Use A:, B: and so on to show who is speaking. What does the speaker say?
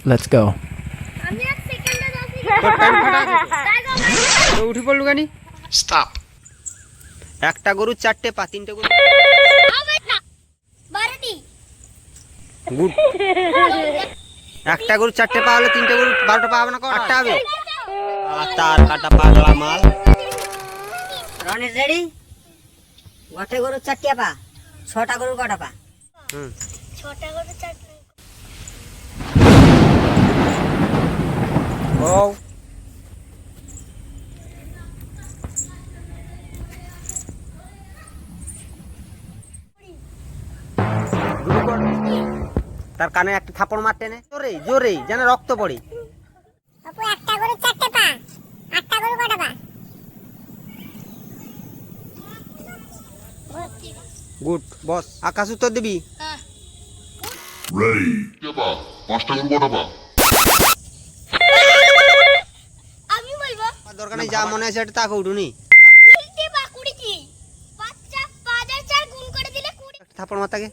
A: Let's go.
B: আমি এক সেকেন্ডে যাচ্ছি
C: তোর টাইম ফাটা আছে তো উঠে পড়লু গানি
D: Stop.
C: একটা গরু চারটে পা তিনটে গরু
B: হবে না বারোটি
C: গুড একটা গরু চারটে পা হলে তিনটে গরু 12টা পা হবে না আটটা হবে তার কাটা পাগলা মাল
E: রন ইজ রেডি গোটে গরু চারটিয়া পা ছটা গরু কটা পা
C: হুম
B: ছটা করে চারটে
C: ও শুরু কর। তার কানে একটা থাপড় মারতে নে জোরে জোরে যেন রক্ত পড়ে
B: আপু একটা করে চারটে পা আটটা করে কটা পা
C: গুড বস আকাশ উত্তর দিবি
D: Ready. পা 5টা গরু কটা পা?
B: আমি বলবো
C: দরকার নেই যা মনে আছে এটা তাকে উঠুনি
B: কুড়িটি পা কুড়িটি বাচ্চা 5004 গুণ করে দিলে 20
C: থাপড় মার তাকে